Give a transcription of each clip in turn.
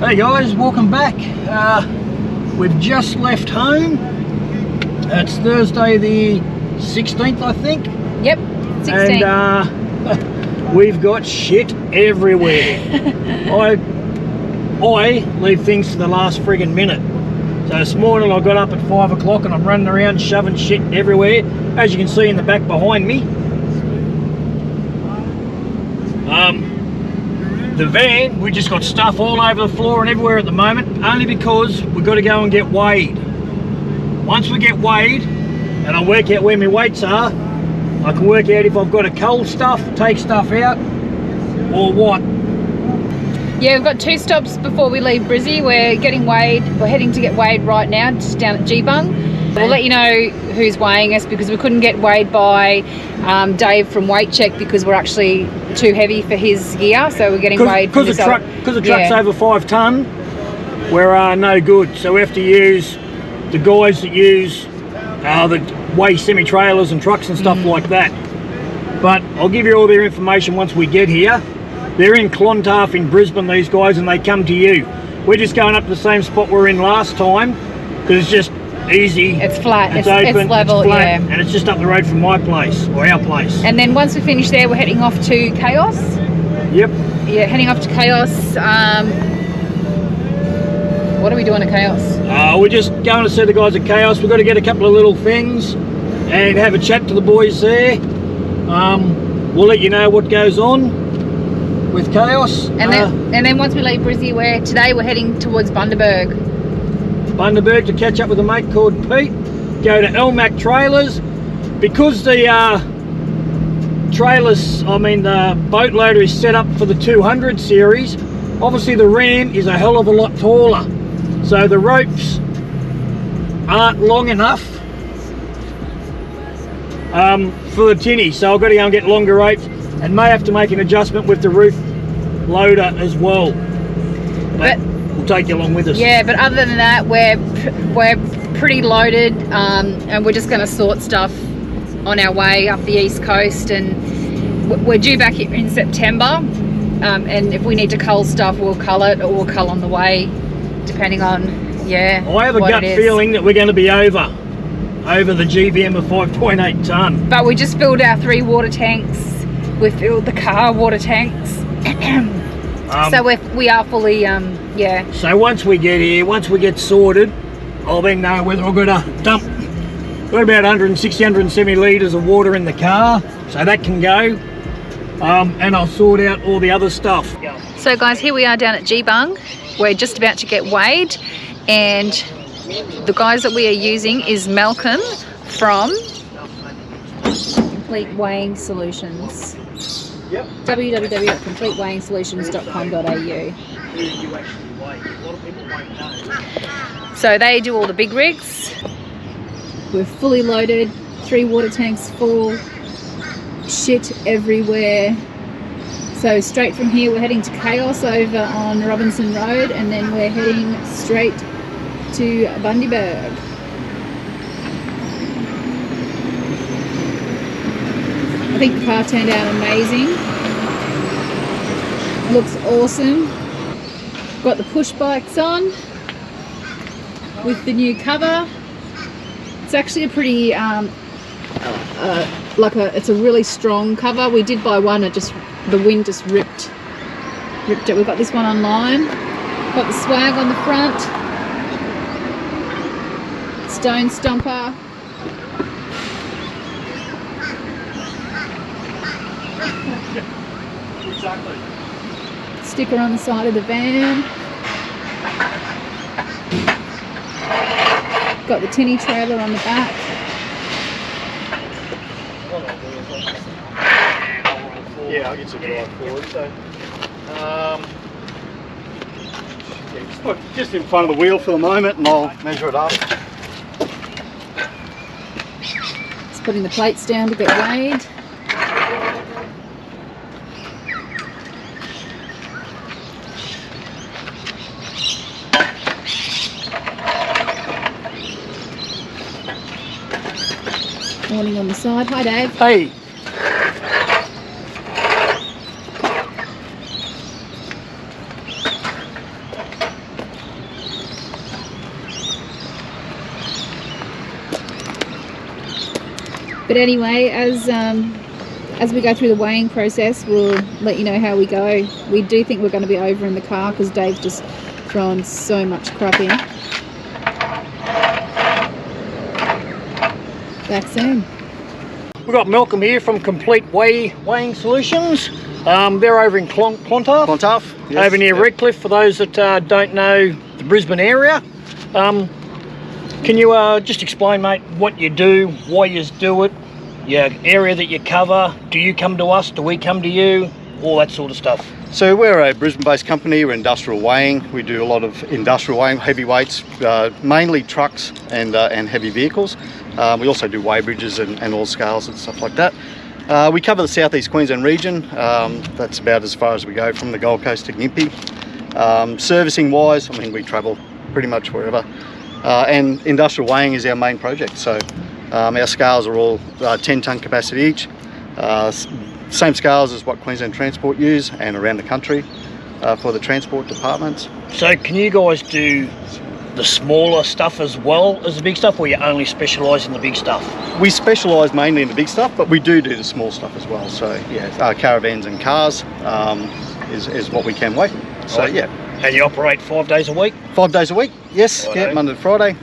Hey guys, welcome back. We've just left home. It's Thursday the 16th, I think. Yep, 16th. And we've got shit everywhere. I leave things to the last friggin' minute. So this morning I got up at 5 o'clock and I'm running around shoving shit everywhere, as you can see in the back behind me. The van, we just got stuff all over the floor and everywhere at the moment, only because we've got to go and get weighed. Once we get weighed and I work out where my weights are, I can work out if I've got to cull stuff, take stuff out, or what. Yeah, we've got 2 stops before we leave Brizzy. We're getting weighed. We're heading to get weighed right now, just down at G-Bung. We'll let you know who's weighing us because we couldn't get weighed by Dave from Weight Check because we're actually too heavy for his gear. So we're getting weighed because the truck's over 5 tonne. We're no good. So we have to use the guys that use the weigh semi-trailers and trucks and stuff like that. But I'll give you all their information once we get here. They're in Clontarf in Brisbane, these guys, and they come to you. We're just going up to the same spot we were in last time because it's just easy. It's flat. It's open. It's level. It's flat, yeah. And it's just up the road from my place or our place. And then once we finish there, we're heading off to Chaos. Yep. Yeah, heading off to Chaos. What are we doing at Chaos? We're just going to see the guys at Chaos. We've got to get a couple of little things and have a chat to the boys there. We'll let you know what goes on with Chaos. And then once we leave Brizzy, today we're heading towards Bundaberg to catch up with a mate called Pete. Go to LMAC Trailers. Because the the boat loader is set up for the 200 series, obviously the ram is a hell of a lot taller. So the ropes aren't long enough for the tinny. So I've got to go and get longer ropes and may have to make an adjustment with the roof loader as well. But we'll take you along with us. Yeah, but other than that, we're pretty loaded, and we're just going to sort stuff on our way up the east coast, and we're due back here in September. And if we need to cull stuff, we'll cull it, or we'll cull on the way, depending on I have a gut feeling that we're going to be over the GVM of 5.8 tonne. But we just filled our 3 water tanks. We filled the car water tanks. So we are fully, So once we get here, once we get sorted, I'll then know whether I've got to dump. Got about 160, 170 litres of water in the car, so that can go. And I'll sort out all the other stuff. So guys, here we are down at G-Bung. We're just about to get weighed, and the guys that we are using is Malcolm from Complete Weighing Solutions. Yep. www.completeweighing.com.au. So they do all the big rigs. We're fully loaded, 3 water tanks full, shit everywhere. So straight from here we're heading to Chaos over on Robinson Road, and then we're heading straight to Bundaberg. I think the car turned out amazing. Looks awesome. Got the push bikes on with the new cover. It's actually a pretty it's a really strong cover. We did buy one, the wind just ripped it. We've got this one online. Got the swag on the front. Stone Stomper. Exactly. Sticker on the side of the van. Got the tinny trailer on the back. Yeah, I'll get you drive forward. So, just put just in front of the wheel for the moment, and I'll measure it up. Just putting the plates down to get weighed. Warning on the side. Hi, Dave. Hey. But anyway, as we go through the weighing process, we'll let you know how we go. We do think we're going to be over in the car because Dave's just thrown so much crap in. Back soon. We've got Malcolm here from Complete Weighing Solutions. They're over in Clontarf. Clontarf, yes. Over near Redcliffe, for those that don't know the Brisbane area. Can you just explain, mate, what you do, why you do it, your area that you cover? Do you come to us? Do we come to you? All that sort of stuff. So we're a Brisbane-based company. We're industrial weighing. We do a lot of industrial weighing, heavy weights, mainly trucks and heavy vehicles. We also do weigh bridges and all scales and stuff like that. We cover the southeast Queensland region. That's about as far as we go, from the Gold Coast to Gympie. Servicing wise, I mean, we travel pretty much wherever. And industrial weighing is our main project. So our scales are all 10-tonne capacity each. Same scales as what Queensland Transport use and around the country for the transport departments. So can you guys do the smaller stuff as well as the big stuff, or you only specialise in the big stuff? We specialise mainly in the big stuff, but we do the small stuff as well. So yeah, caravans and cars is what we can weigh. So right. Yeah. And you operate 5 days a week? 5 days a week, yes. Righto. Yeah, Monday to Friday.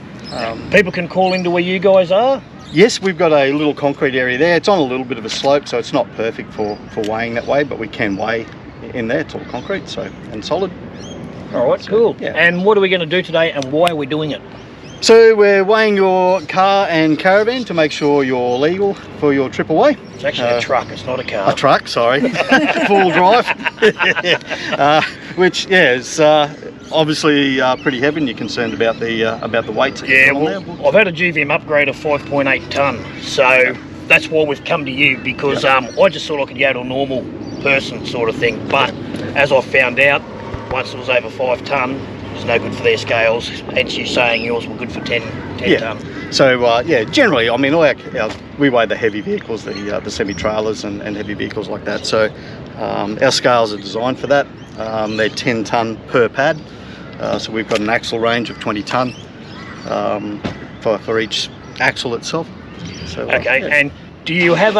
People can call into where you guys are? Yes, we've got a little concrete area there. It's on a little bit of a slope, so it's not perfect for weighing that way, but we can weigh in there. It's all concrete, so, and solid. All right, cool. Yeah. And what are we going to do today, and why are we doing it? So we're weighing your car and caravan to make sure you're legal for your trip away. It's actually a truck, it's not a car. A truck, sorry. Full drive. Which, yeah, is obviously pretty heavy, and you're concerned about the weights that you put on there. I've had a GVM upgrade of 5.8 tonne, so that's why we've come to you, because I just thought I could go to a normal person sort of thing, but as I found out, once it was over 5 tonne, it's no good for their scales, hence you saying yours were good for 10 tonne. So generally, I mean, we weigh the heavy vehicles, the semi-trailers and heavy vehicles like that. So our scales are designed for that. They're 10 tonne per pad. So we've got an axle range of 20 tonne for each axle itself. So, okay, and do you have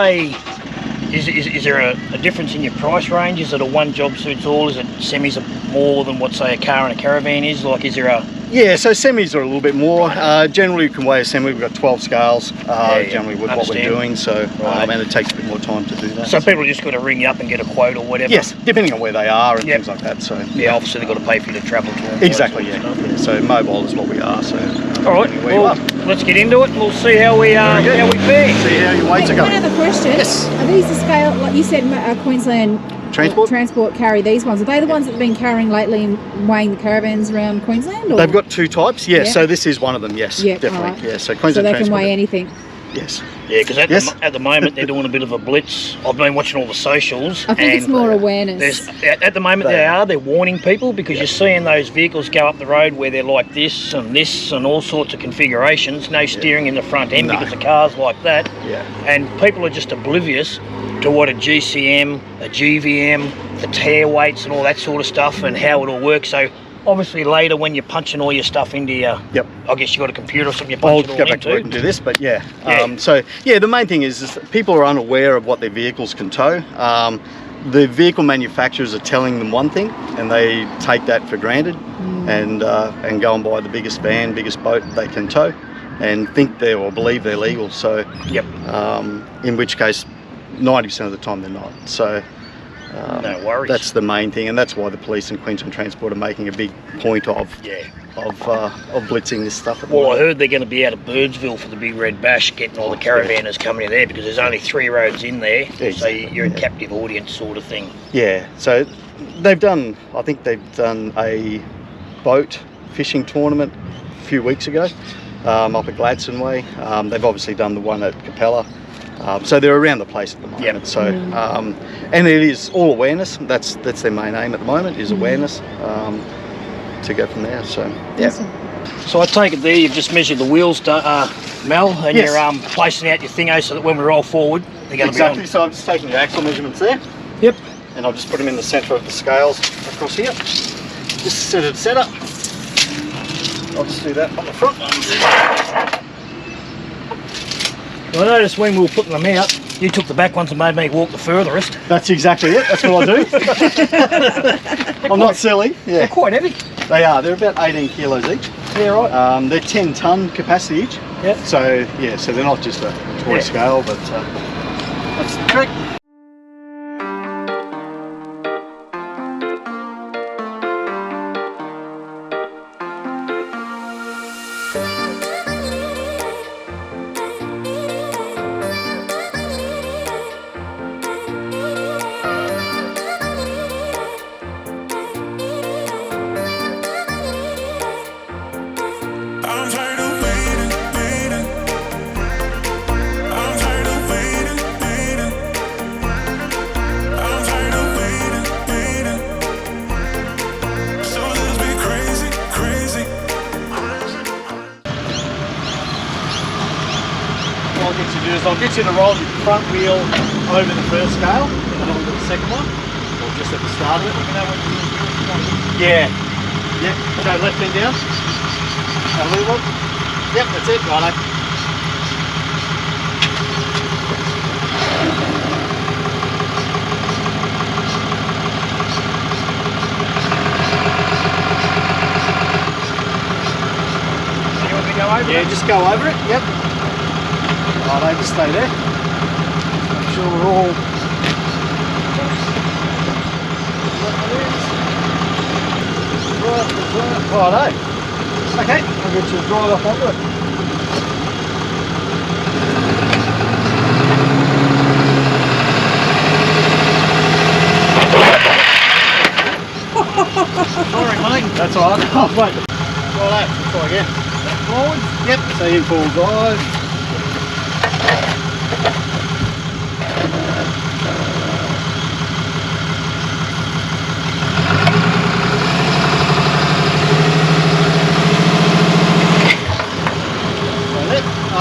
is there a difference in your price range? Is it a one job suits all? Is it semis are more than what, say, a car and a caravan is? Like, is there a... Yeah, so semis are a little bit more. Generally, you can weigh a semi. We've got 12 scales generally with what we're doing. So, and it takes a bit more time to do that. So people just got to ring you up and get a quote or whatever? Yes, depending on where they are and things like that. So yeah, obviously they've got to pay for you to travel to them. Exactly, yeah. So mobile is what we are. So all right, well, let's get into it and we'll see how we fare. See how your weights are going. One other question. Yes. Are these the scale, like you said, Queensland Transport carry these ones? Are they the ones that have been carrying lately and weighing the caravans around Queensland? Or? They've got two types, yes. Yeah. So this is one of them, yes, definitely. Right. Yeah, so Queensland Transport. So they can weigh anything? Yes. Yeah, because at the moment they're doing a bit of a blitz. I've been watching all the socials. I think it's more awareness. At the moment they're warning people, because you're seeing those vehicles go up the road where they're like this and all sorts of configurations. No steering in the front end because the car's like that. Yeah. And people are just oblivious to what a GCM, a GVM, the tear weights and all that sort of stuff and how it all works. So obviously later when you're punching all your stuff into your, I guess you've got a computer or something you punch it all go back to work and do this, but the main thing is that people are unaware of what their vehicles can tow. The vehicle manufacturers are telling them one thing and they take that for granted and go and buy the biggest van, biggest boat they can tow and think or believe they're legal. So in which case 90% of the time they're not. So no worries. That's the main thing, and that's why the police and Queensland Transport are making a big point of blitzing this stuff. I heard they're going to be out of Birdsville for the Big Red Bash, getting all the caravanners coming in there because there's only 3 roads in there, so you're a captive audience sort of thing. Yeah, so I think they've done a boat fishing tournament a few weeks ago up at Gladstone Way. They've obviously done the one at Capella. So they're around the place at the moment. Yep. So, and it is all awareness. That's their main aim at the moment, is awareness to go from there. So, yeah. Awesome. So I take it there you've just measured the wheels, Mel, and you're placing out your thingo so that when we roll forward, they're going to be on. So I'm just taking your axle measurements there. Yep. And I'll just put them in the centre of the scales across here. Just set up. I'll just do that on the front. I noticed when we were putting them out, you took the back ones and made me walk the furthest. That's exactly it. That's what I do. I'm not silly. Yeah. They're quite heavy. They are. They're about 18 kilos each. Yeah, right. They're 10-ton capacity each. Yep. So yeah, so they're not just a toy scale, but that's the trick. I'm tired of waiting, waiting. I'm tired of waiting, waiting. I'm tired of waiting, waiting. So let's be crazy, crazy. What I'll get you to do is I'll get you to roll your front wheel over the first scale and then onto the second one, or just at the start of it. Yeah. Yep. Go left end down. A little one. Yep, that's it, righto. You want me to go over? Yeah, just go over it, yep. Righto, just stay there. Make sure we're all... Righto. Okay, I'll get you to drive up onto it. Sorry, mate. That's all right. Oh, wait. Righto, try again. Forward. Yep, so in full drive.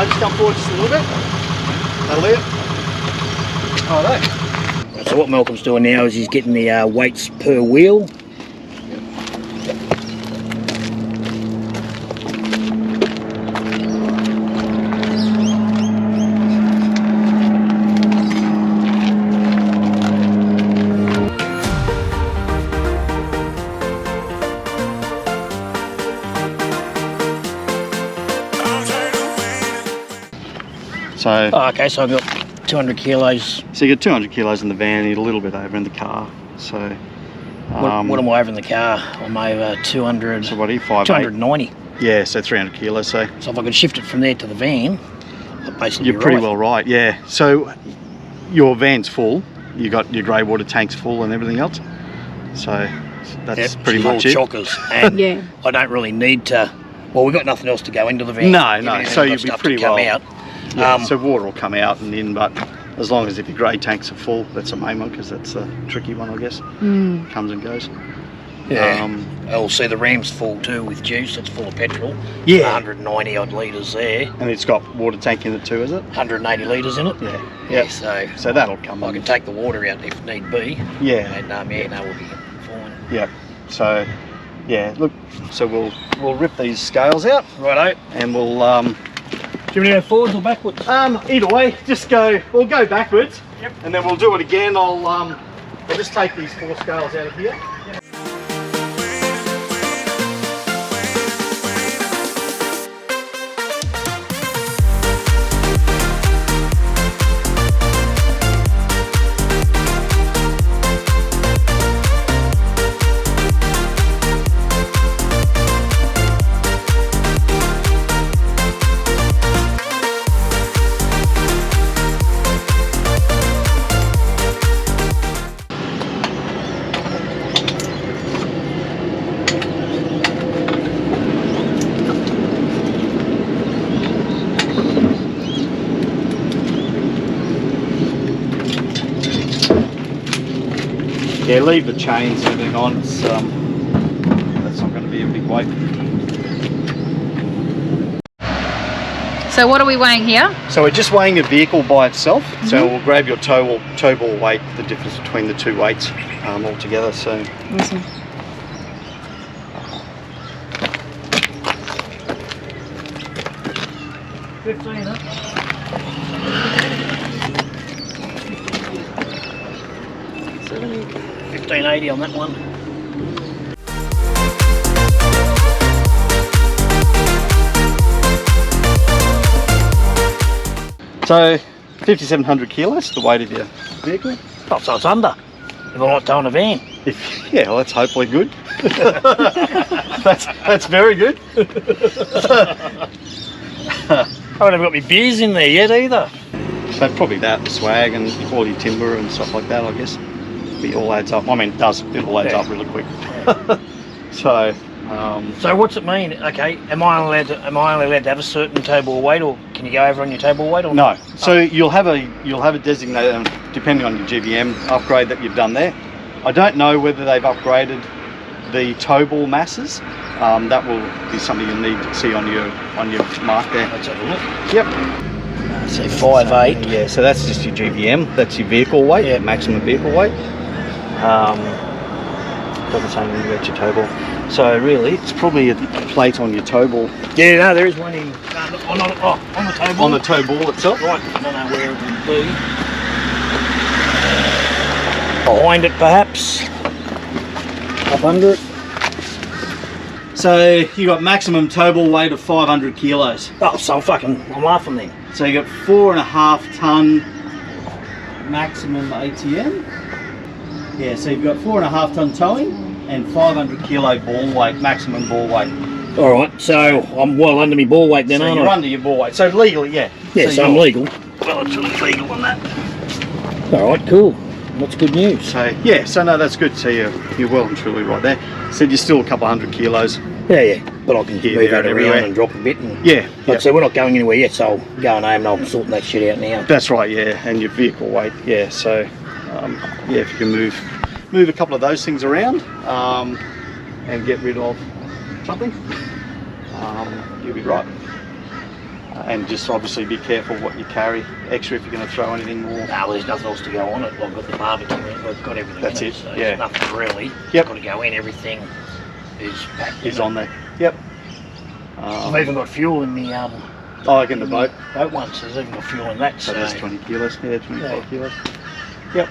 Just come forward just a little bit. That'll it. Righto. So what Malcolm's doing now is he's getting the weights per wheel. So, Okay, so I've got 200 kilos. so you get 200 kilos in the van, you get a little bit over in the car. So, What am I over in the car? I'm over 200. so what are you, 5'8"? 290. Yeah, so 300 kilos. So So if I could shift it from there to the van, I'd basically you're be pretty right. well right. Yeah. So your van's full. You got your grey water tanks full and everything else. So that's Yep, pretty she's all much it. chockers. And Yeah. I don't really need to. Well, we've got nothing else to go into the van. No, Everything's no. got So you'll be stuff to pretty come well. out. Yeah, so water will come out and in, but as long as if your grey tanks are full, that's the main one because that's the tricky one, I guess. Comes and goes. Yeah. I'll see the ram's full too with juice. It's full of petrol. Yeah. 190 odd litres there. And it's got water tank in it too, is it? 180 litres in it. Yeah. Yeah. Yep. So So that'll come I on. can take the water out if need be. Yeah. And yeah, no, we'll be fine. Yeah. So yeah, look. So we'll rip these scales out. Righto. And we'll Do you want to go forwards or backwards? either way, just go. We'll go backwards. Yep. And then we'll do it again. I'll just take these 4 scales out of here. Yeah, leave the chains and everything on. It's, that's not going to be a big weight. So what are we weighing here? So we're just weighing a vehicle by itself. So we'll grab your tow ball weight, the difference between the two weights all together. So Awesome. $15, huh? $15.80 on that one. So 5,700 kilos, the weight of your vehicle. Oh, so it's under. If I'm not towing a van. Yeah, well, that's hopefully good. that's very good. I haven't got my beers in there yet either. So probably that, swag and all your timber and stuff like that, I guess. It all adds up. I mean, it does. It all adds up really quick. So what's it mean? Okay, am I only allowed to have a certain towable weight, or can you go over on your towable weight? Or no. So you'll have a designated, depending on your GVM upgrade that you've done there. I don't know whether they've upgraded the towable masses. That will be something you'll need to see on your mark there. Let's have a look. Yep. So 5'8". Yeah. So that's just your GVM. That's your vehicle weight. Yeah. Maximum vehicle weight. Doesn't say anything about your towable. So really, it's probably a plate on your towable. Yeah, no, there is one in on the towable. On the towable itself. Right, I don't know where it would be. Behind it, perhaps. Up under it. So you got maximum towable weight of 500 kilos. Oh, so I'm laughing then. So you got 4.5 ton maximum ATM. Yeah, so you've got 4.5 ton towing and 500 kilo ball weight, maximum ball weight. All right, so I'm well under my ball weight then, So aren't you're I? under your ball weight. So legally, yeah. Yeah, so I'm you're- legal. Well, it's legal on that. All right, cool. That's good news. So yeah, so no, that's good. So you're well and truly right there. So you're still a couple hundred kilos. Yeah, but I can Here, move there, that and around everywhere. and drop a bit. And, Yeah, like I said, we're not going anywhere yet, so I'll go home and I'll sort that shit out now. that's right. Yeah, and your vehicle weight. Yeah, so yeah, if you can move a couple of those things around and get rid of something, you'll be right. And just obviously be careful what you carry extra if you're going to throw anything more. No, well, there's nothing else to go on it. I've got the barbecue in it, I've got everything That's in it, So yeah. there's nothing really. Yep. Got to go in, everything is packed Is in on there. Yep. I've even got fuel in the Like in the boat. boat one, so there's even got fuel in that. So that's 20 kilos. Yeah, 25 Yeah. kilos. Yep.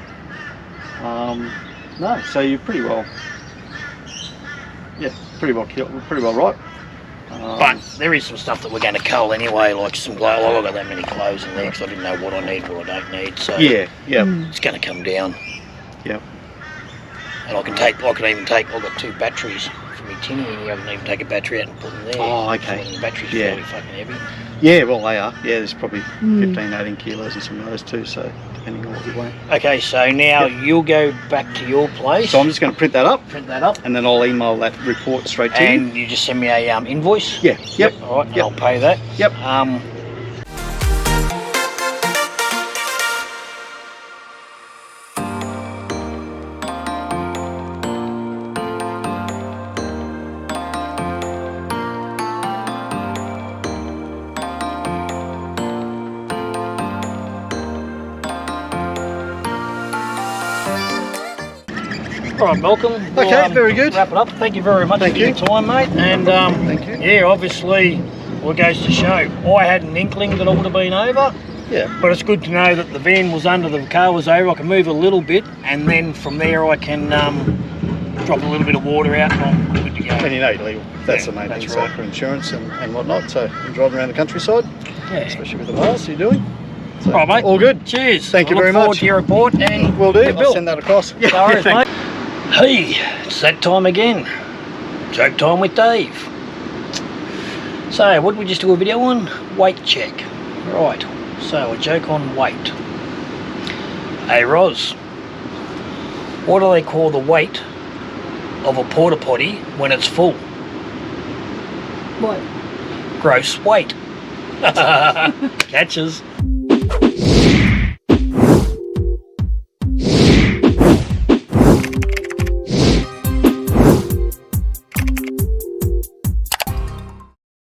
No, so you're pretty well. Yeah, pretty well right. But there is some stuff that we're going to cull anyway, like some clothes. I've got that many clothes in there because I didn't know what I need, what I don't need. So Yeah. Yep. it's going to come down. Yep. And I can even take. I've got 2 batteries from my tinny in here. I can even take a battery out and put them there. Oh, okay. So the batteries Yeah. fairly fucking heavy. Yeah, well they are. Yeah, there's probably 15, 18 kilos in some of those too. So depending on what you weigh. Okay, so now you'll go back to your place. So I'm just going to print that up, print that up, and then I'll email that report straight to you. and you just send me a invoice. Yeah. Yep. All right, and Yep. I'll pay that. Yep. All right, Malcolm. Okay, very good. Wrap it up. Thank you very much Thank for you. your time, mate. And Thank you. yeah, obviously, well, it goes to show. I had an inkling that I would have been over, Yeah. but it's good to know that the van was under, the car was over. I can move a little bit, and then from there I can drop a little bit of water out, and I'm good to go. And you know you're legal. That's Yeah, the main that's thing. So right. for insurance and whatnot. So you're driving around the countryside, Yeah. especially with the miles you're doing. So, All right, mate. All good. Cheers. Thank you I look very forward much. to your report, and Will do. the I'll bill. send that across. No worries, mate. Hey, it's that time again. Joke time with Dave. So, what did we just do a video on? Weight check. Right, so a joke on weight. Hey, Roz, what do they call the weight of a porta potty when it's full? What? Gross weight. Catches.